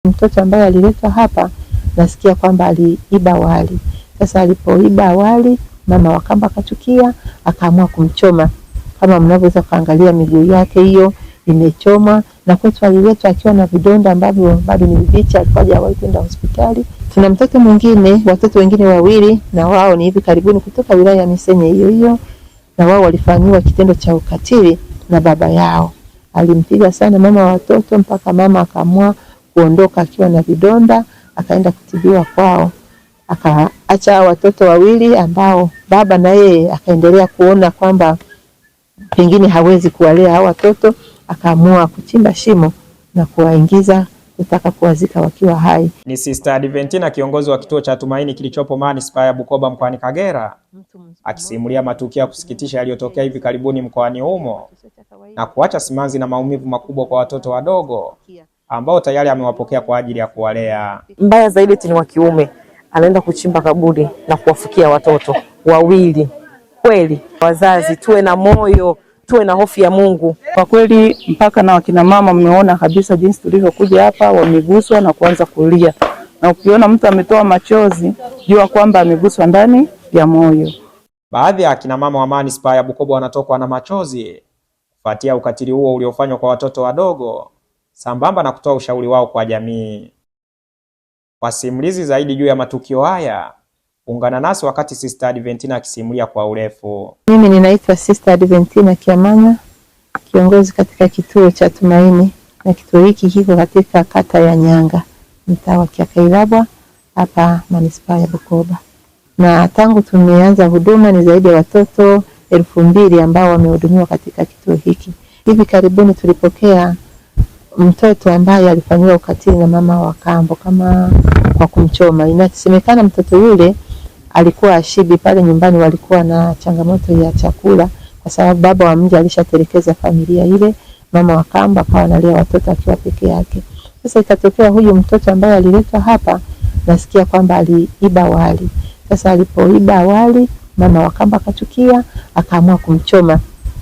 Mtoto ambaye aliletwa hapa nasikia kwamba aliiba wali. Sasa alipoiba wali, mama wa kambo akachukia, akaamua kumchoma. Kama mnavyoweza kuangalia miguu yake hiyo imechoma, na kwetu aliletwa akiwa na vidonda ambavyo bado ni vibichi, alikuwa hajawahi kwenda hospitali. Tuna mtoto mwingine, watoto wengine wawili, na wao ni hivi karibuni kutoka wilaya ya Misenyi hiyo hiyo, na wao walifanyiwa kitendo cha ukatili na baba yao. Alimpiga sana mama wa watoto mpaka mama akaamua kuondoka akiwa na vidonda, akaenda kutibiwa kwao. Akaacha watoto wawili ambao baba na yeye akaendelea kuona kwamba pengine hawezi kuwalea hao watoto, akaamua kuchimba shimo na kuwaingiza kutaka kuwazika wakiwa hai. Ni Sister Adventina, kiongozi wa kituo cha Tumaini kilichopo manispaa ya Bukoba mkoani Kagera, akisimulia matukio ya kusikitisha yaliyotokea hivi karibuni mkoani humo na kuacha simanzi na maumivu makubwa kwa watoto wadogo ambao tayari amewapokea kwa ajili ya kuwalea. Mbaya zaidi ni wa kiume, anaenda kuchimba kaburi na kuwafukia watoto wawili. Kweli wazazi tuwe na moyo, tuwe na hofu ya Mungu. Kwa kweli mpaka na wakina mama mmeona kabisa jinsi tulivyokuja hapa, wameguswa na kuanza kulia. Na ukiona mtu ametoa machozi, jua kwamba ameguswa ndani ya moyo. Baadhi ya akina mama wa manispaa ya Bukoba wanatokwa na machozi kufuatia ukatili huo uliofanywa kwa watoto wadogo, sambamba na kutoa ushauri wao kwa jamii. Kwa simulizi zaidi juu ya matukio haya, ungana nasi wakati Sister Adventina akisimulia kwa urefu. Mimi ninaitwa Sister Adventina Kiamanya, kiongozi katika kituo cha Tumaini, na kituo hiki kiko katika kata ya Nyanga, mtaa wa Kiakailabwa, hapa manispaa ya Bukoba. Na tangu tumeanza huduma ni zaidi ya watoto 2000 ambao wamehudumiwa katika kituo hiki. Hivi karibuni tulipokea mtoto ambaye alifanyiwa ukatili na mama wa kambo kama kwa kumchoma. Inasemekana mtoto yule alikuwa ashibi, pale nyumbani walikuwa na changamoto ya chakula kwa sababu baba wa mji alishatelekeza familia ile, mama wa kambo akawa analea watoto akiwa peke yake. Sasa ikatokea huyu mtoto ambaye aliletwa hapa nasikia kwamba aliiba wali. Sasa alipoiba wali, mama wa kambo akachukia, akaamua kumchoma.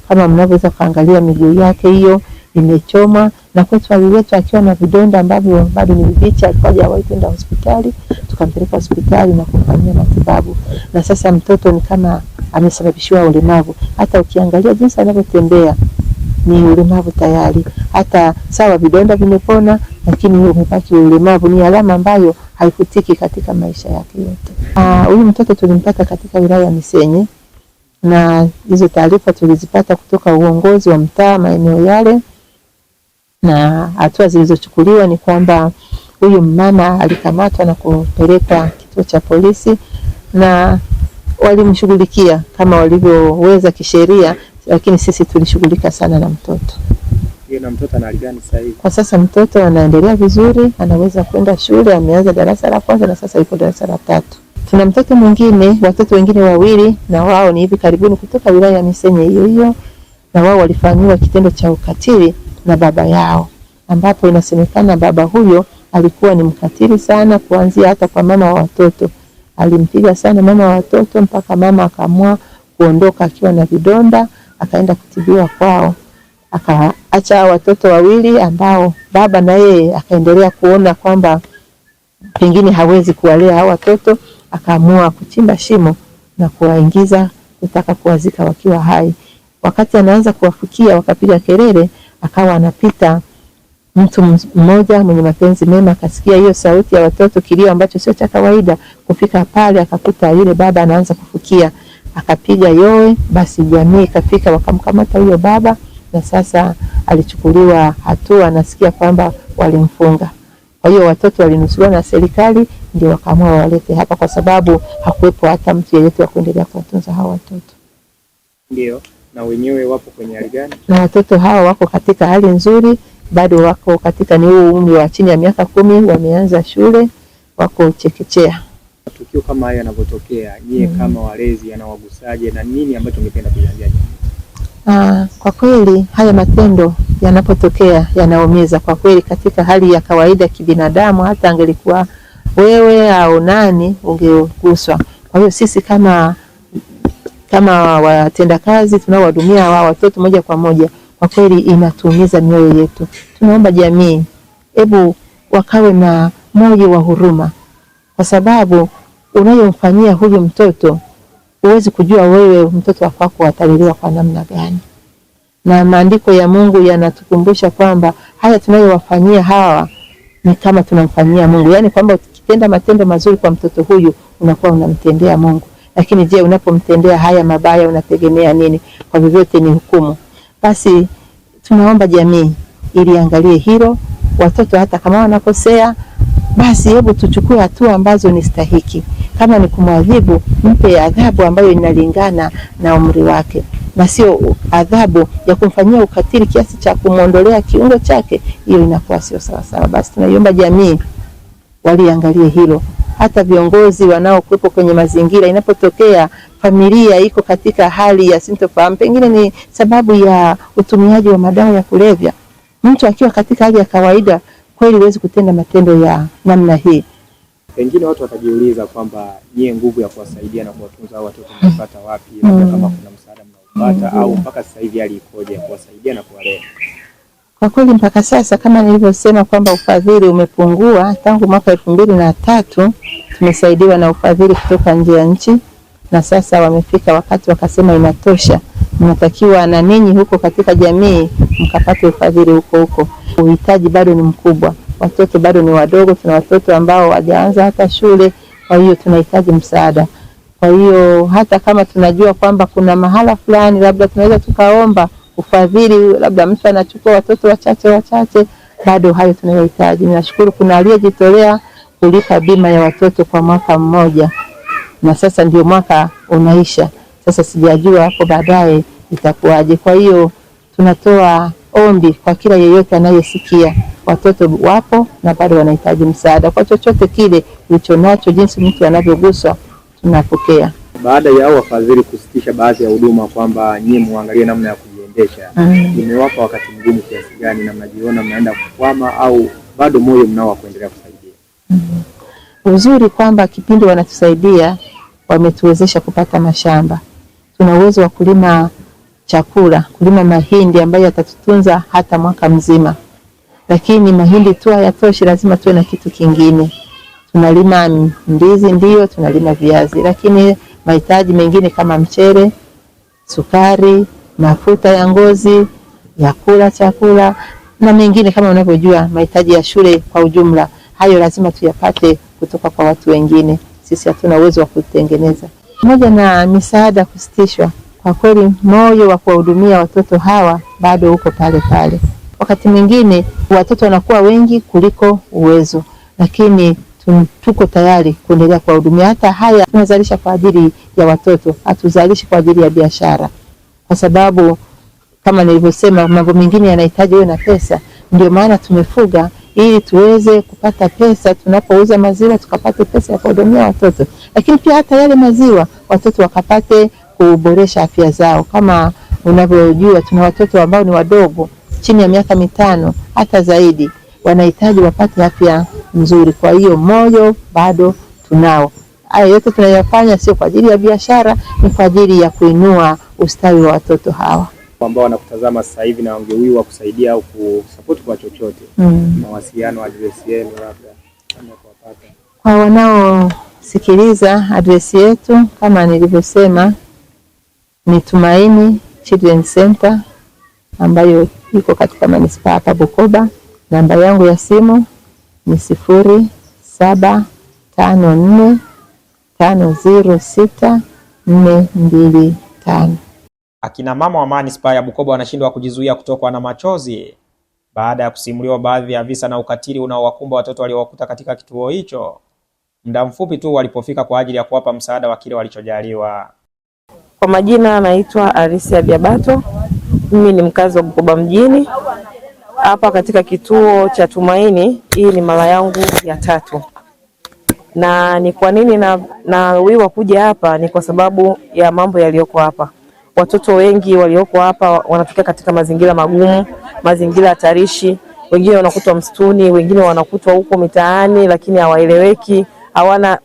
Kama mnavyoweza kuangalia miguu yake hiyo imechoma, na kwetu aliletwa akiwa na vidonda ambavyo bado ni vibichi, alikuwa hajawahi kwenda hospitali. Tukampeleka hospitali na kumfanyia matibabu, na sasa mtoto ni kama amesababishiwa ulemavu. Hata ukiangalia jinsi anavyotembea ni ulemavu tayari. Hata sawa vidonda vimepona, lakini huyo umebaki ulemavu. Ni alama ambayo haifutiki katika maisha yake yote. Huyu mtoto tulimpata katika wilaya ya Misenyi, na hizo taarifa tulizipata kutoka uongozi wa mtaa maeneo yale, na hatua zilizochukuliwa ni kwamba huyu mama alikamatwa na kupelekwa kituo cha polisi, na walimshughulikia kama walivyoweza kisheria, lakini sisi tulishughulika sana na mtoto. Yeye na mtoto ana hali gani sasa hivi? Kwa sasa mtoto anaendelea vizuri, anaweza kwenda shule, ameanza darasa la kwanza na sasa yuko darasa la 3. Tuna mtoto mwingine, watoto wengine wawili, na wao ni hivi karibuni kutoka wilaya ya Misenyi hiyo hiyo, na wao walifanyiwa kitendo cha ukatili na baba yao, ambapo inasemekana baba huyo alikuwa ni mkatili sana, kuanzia hata kwa mama wa watoto. Alimpiga sana mama wa watoto mpaka mama akaamua kuondoka akiwa na vidonda, akaenda kutibiwa kwao. Akaacha watoto wawili ambao baba na yeye akaendelea kuona kwamba pengine hawezi kuwalea hao watoto, akaamua kuchimba shimo na kuwaingiza kutaka kuwazika wakiwa hai. Wakati anaanza kuwafukia, wakapiga kelele, akawa anapita mtu mmoja mwenye mapenzi mema, akasikia hiyo sauti ya watoto, kilio ambacho sio cha kawaida. Kufika pale akakuta yule baba anaanza kufukia, akapiga yowe. Basi jamii ikafika, wakamkamata huyo baba, na sasa alichukuliwa hatua. Nasikia kwamba walimfunga. Kwa hiyo watoto walinusuriwa na serikali, ndio wakaamua walete hapa, kwa sababu hakuwepo hata mtu yeyote wa kuendelea kuwatunza hao watoto. Ndio. Na wenyewe wapo kwenye hali gani? Na watoto hawa wako katika hali nzuri, bado wako katika ni huu umri wa chini ya miaka 10, wameanza shule, wako chekechea. Matukio kama haya yanapotokea, nyie kama walezi yanawagusaje na nini ambacho ungependa kuiambia? Kwa kweli haya matendo yanapotokea yanaumiza kwa kweli. Katika hali ya kawaida kibinadamu, hata angelikuwa wewe au nani ungeguswa. Kwa hiyo sisi kama watendakazi tunaohudumia hawa watoto moja kwa moja, kwa kweli inatuumiza mioyo yetu. Tunaomba jamii, hebu wakawe na moyo wa huruma, kwa sababu unayomfanyia huyu mtoto huwezi kujua wewe mtoto wako atalelewa kwa namna gani. Na maandiko ya Mungu yanatukumbusha kwamba haya tunayowafanyia hawa ni kama tunamfanyia Mungu. Yaani kwamba ukitenda matendo mazuri kwa mtoto huyu unakuwa unamtendea Mungu. Lakini je, unapomtendea haya mabaya unategemea nini? Kwa vyovyote ni hukumu. Basi tunaomba jamii ili angalie hilo. Watoto hata kama wanakosea, basi hebu tuchukue hatua ambazo ni stahiki. Kama ni kumwadhibu, mpe adhabu ambayo inalingana na umri wake, na sio adhabu ya kumfanyia ukatili kiasi cha kumuondolea kiungo chake. Hiyo inakuwa sio sawa sawa. Basi tunaiomba jamii waliangalie hilo. Hata viongozi wanaokuwepo kwenye mazingira, inapotokea familia iko katika hali ya sintofahamu, pengine ni sababu ya utumiaji wa madawa ya kulevya, mtu akiwa katika hali ya kawaida kweli huwezi kutenda matendo ya namna hii. Pengine watu watajiuliza kwamba nyie nguvu ya kuwasaidia na kuwatunza hao watoto mnapata wapi? Labda kama kuna msaada mnaopata au mpaka sasa hivi hali ikoje ya kuwasaidia na kuwalea? Kwa kweli mpaka sasa kama nilivyosema kwamba ufadhili umepungua tangu mwaka 2003, tumesaidiwa na ufadhili kutoka nje ya nchi, na sasa wamefika wakati wakasema inatosha. Mnatakiwa na ninyi huko katika jamii mkapate ufadhili huko. Uhitaji bado ni mkubwa. Watoto bado ni wadogo, tuna watoto ambao hawajaanza hata shule, kwa hiyo tunahitaji msaada. Kwa hiyo hata kama tunajua kwamba kuna mahala fulani labda tunaweza tukaomba ufadhili, labda mtu anachukua watoto wachache, bado hayo tunayohitaji. Ninashukuru kuna aliyejitolea kulipa bima ya watoto kwa mwaka mmoja, na sasa ndio mwaka unaisha. Sasa sijajua hapo baadaye itakuwaje. Kwa hiyo tunatoa ombi kwa kila yeyote anayesikia, watoto wapo na bado wanahitaji msaada. Kwa chochote kile ulichonacho, jinsi mtu anavyoguswa, tunapokea. Baada ya wafadhili kusitisha baadhi ya huduma kwamba nyie muangalie namna ya kujiendesha, imewapa wakati mgumu kiasi gani na mnajiona mnaenda kukwama au bado moyo mnao wa kuendelea kusaidia? Uzuri kwamba kipindi wanatusaidia wametuwezesha kupata mashamba. Tuna uwezo wa kulima chakula, kulima mahindi ambayo yatatutunza hata mwaka mzima. Lakini mahindi tu hayatoshi, lazima tuwe na kitu kingine. Tunalima ndizi, ndio tunalima viazi, lakini mahitaji mengine kama mchele, sukari, mafuta ya ngozi, ya kula chakula na mengine kama unavyojua mahitaji ya shule kwa ujumla, hayo lazima tuyapate kutoka kwa watu wengine. Sisi hatuna uwezo wa kutengeneza. Pamoja na misaada kusitishwa, kwa kweli moyo wa kuwahudumia watoto hawa bado uko pale pale. Wakati mwingine watoto wanakuwa wengi kuliko uwezo, lakini tuko tayari kuendelea kuwahudumia. Hata haya tunazalisha kwa ajili ya watoto, hatuzalishi kwa ajili ya biashara, kwa sababu kama nilivyosema mambo mengine yanahitaji wewe na pesa. Ndio maana tumefuga ili tuweze kupata pesa, tunapouza maziwa tukapate pesa ya kuhudumia watoto, lakini pia hata yale maziwa watoto wakapate kuboresha afya zao. Kama unavyojua tuna watoto ambao ni wadogo chini ya miaka 5 hata zaidi, wanahitaji wapate afya nzuri. Kwa hiyo moyo bado tunao. Haya yote tunayofanya sio kwa ajili ya biashara, ni kwa ajili ya kuinua ustawi wa watoto hawa ambao wanakutazama sasa hivi na wangewiwa kusaidia au kusupport kwa chochote. Mawasiliano, address yenu labda kama kuwapata. Kwa wanaosikiliza, address yetu kama nilivyosema ni Tumaini Children's Center ambayo iko katika manispaa hapa Bukoba. Namba yangu ya simu ni 0754064425. Akina mama wa manispaa ya Bukoba wanashindwa kujizuia kutokwa na machozi baada ya kusimuliwa baadhi ya visa na ukatili unaowakumba watoto waliowakuta katika kituo hicho muda mfupi tu walipofika kwa ajili ya kuwapa msaada wa kile walichojaliwa. Kwa majina naitwa Arisia Biabato. Mimi ni mkazi wa Bukoba mjini. Hapa katika kituo cha Tumaini, hii ni mara yangu ya 3. Na ni kwa nini nawiwa kuja hapa? Ni kwa sababu ya mambo yaliyoko hapa. Watoto wengi walioko hapa wanatokea katika mazingira magumu, mazingira hatarishi. Wengine wanakutwa msituni, wengine wanakutwa huko mitaani, lakini hawaeleweki, hawana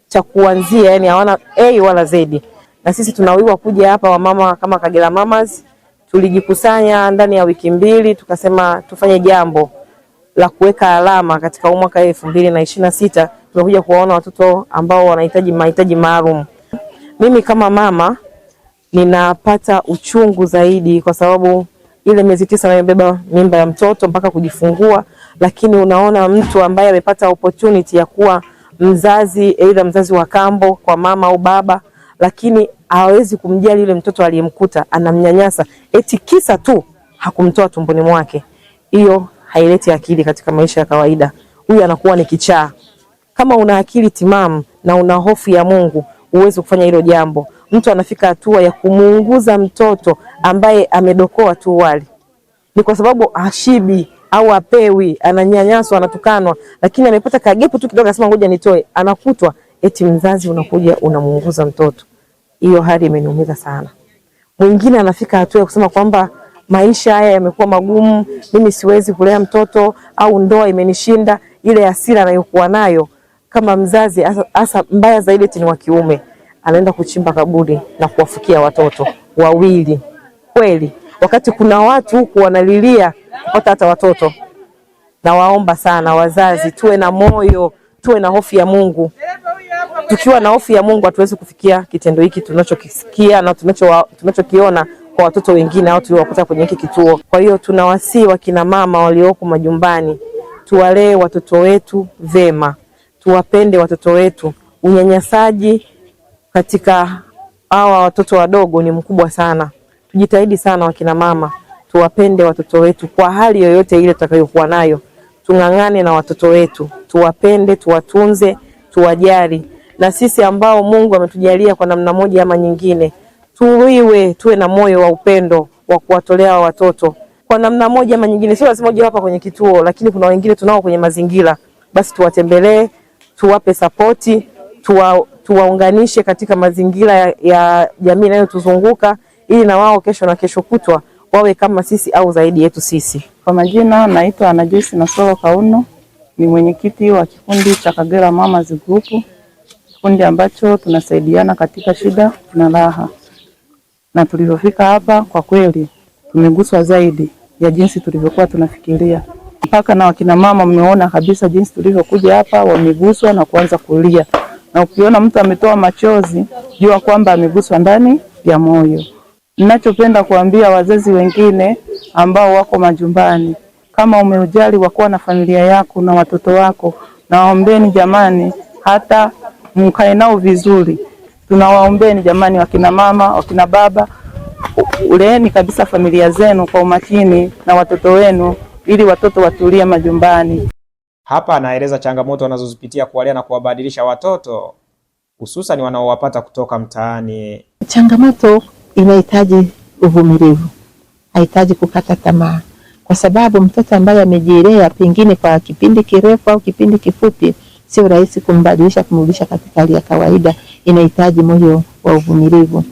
cha kuanzia, yani hawana A wala Z. Na sisi tunawiwa kuja hapa, wamama kama Kagera Mamas tulijikusanya ndani ya wiki 2, tukasema tufanye jambo la kuweka alama katika mwaka 2026 tumekuja kuwaona watoto ambao wanahitaji mahitaji maalum. Mimi kama mama ninapata uchungu zaidi kwa sababu ile miezi 9 nimebeba mimba ya mtoto mpaka kujifungua, lakini unaona mtu ambaye amepata opportunity ya kuwa mzazi, aidha mzazi wa kambo kwa mama au baba, lakini hawezi kumjali yule mtoto aliyemkuta, anamnyanyasa eti kisa tu hakumtoa tumboni mwake. Hiyo haileti akili katika maisha ya kawaida. Huyu anakuwa ni kichaa. Kama una akili timamu na una hofu ya Mungu, uweze kufanya hilo jambo. Mtu anafika hatua ya kumuunguza mtoto ambaye amedokoa tu wali. Ni kwa sababu hashibi au apewi, ananyanyaswa, anatukanwa, lakini amepata kagepu tu kidogo akasema ngoja nitoe, anakutwa eti mzazi unakuja unamuunguza mtoto. Hiyo hali imeniumiza sana. Mwingine anafika hatua ya kusema kwamba maisha haya yamekuwa magumu, mimi siwezi kulea mtoto, au ndoa imenishinda. Ile hasira anayokuwa nayo kama mzazi, hasa mbaya zaidi ni wa kiume, anaenda kuchimba kaburi na kuwafukia watoto wawili. Kweli wakati kuna watu huku wanalilia kupata hata watoto. Na waomba sana wazazi, tuwe na moyo, tuwe na hofu ya Mungu. Tukiwa na hofu ya Mungu hatuwezi kufikia kitendo hiki tunachokisikia na tunachokiona kwa watoto wengine au tuliowakuta kwenye hiki kituo. Kwa hiyo tunawasihi wakina mama walioko majumbani, tuwalee watoto wetu vema, tuwapende watoto wetu. Unyanyasaji katika hawa watoto wadogo ni mkubwa sana. Tujitahidi sana wakina mama, tuwapende watoto wetu kwa hali yoyote ile tutakayokuwa nayo. Tungangane na watoto wetu, tuwapende, tuwatunze, tuwajali. Na sisi ambao Mungu ametujalia kwa namna moja ama nyingine, tuwe na moyo wa upendo wa kuwatolea watoto kwa namna moja ama nyingine. Sio lazima uje hapa kwenye kituo, lakini kuna wengine tunao kwenye mazingira, basi tuwatembelee, tuwape sapoti, tuwaunganishe katika mazingira ya jamii inayotuzunguka, ili na wao kesho na kesho kutwa wawe kama sisi au zaidi yetu sisi. Kwa majina naitwa Ana Joyce Nasoro Kauno, ni mwenyekiti wa kikundi cha Kagera Mamas Group, kikundi ambacho tunasaidiana katika shida na raha. Na tulipofika hapa kwa kweli tumeguswa zaidi ya jinsi tulivyokuwa tunafikiria. Mpaka na wakina mama mmeona kabisa jinsi tulivyokuja hapa, wameguswa na kuanza kulia. Na ukiona mtu ametoa machozi, jua kwamba ameguswa ndani ya moyo. Ninachopenda kuambia wazazi wengine ambao wako majumbani, kama umeujali wakuwa na familia yako na watoto wako, nawaombeni jamani, hata mkae nao vizuri. Tunawaombeni jamani, wakina mama, wakina baba, uleeni kabisa familia zenu kwa umakini na watoto wenu, ili watoto watulie majumbani. Hapa anaeleza changamoto wanazozipitia kuwalea na kuwabadilisha watoto, hususan wanaowapata kutoka mtaani. Changamoto inahitaji uvumilivu, haihitaji kukata tamaa, kwa sababu mtoto ambaye amejilea pengine kwa kipindi kirefu au kipindi kifupi, sio rahisi kumbadilisha kumrudisha katika hali ya kawaida. Inahitaji moyo wa uvumilivu.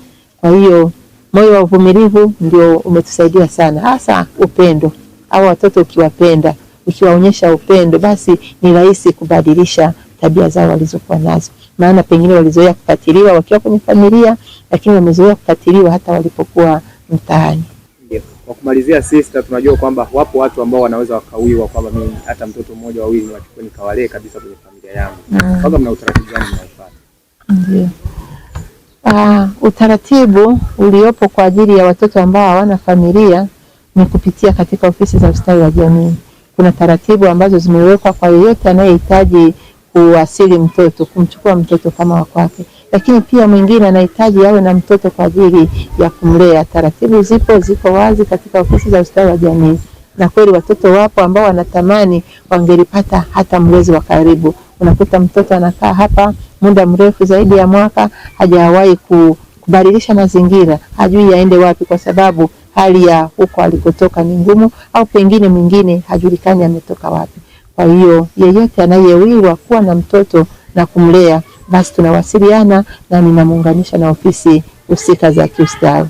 Kwa hiyo moyo wa uvumilivu ndio umetusaidia sana, hasa upendo. Hao watoto ukiwapenda, ukiwaonyesha upendo, basi ni rahisi kubadilisha tabia zao walizokuwa nazo. Maana pengine walizoea kukatiliwa wakiwa kwenye familia, lakini wamezoea kukatiliwa hata walipokuwa mtaani. Kwa kumalizia sister, tunajua kwamba wapo watu ambao wanaweza wakawiwa kwamba mimi hata mtoto mmoja wawili niwachukue nikawalee kabisa kwenye familia yangu. Kwanza mna utaratibu gani mnaofuata? Ndio. Utaratibu uliopo kwa ajili ya watoto ambao hawana familia ni kupitia katika ofisi za ustawi wa jamii. Kuna taratibu ambazo zimewekwa kwa yeyote anayehitaji kuwasili mtoto, kumchukua mtoto kama wa kwake. Lakini pia mwingine anahitaji awe na mtoto kwa ajili ya kumlea. Taratibu ziko wazi katika ofisi za ustawi wa jamii. Na kweli watoto wapo ambao wanatamani wangelipata hata mlezi wa karibu. Unakuta mtoto anakaa hapa muda mrefu zaidi ya mwaka, hajawahi kubadilisha mazingira, hajui aende wapi kwa sababu hali ya huko alikotoka ni ngumu, au pengine mwingine hajulikani ametoka wapi. Kwa hiyo yeyote anayewiwa kuwa na mtoto na kumlea, basi tunawasiliana na ninamuunganisha na ofisi husika za kiustawi.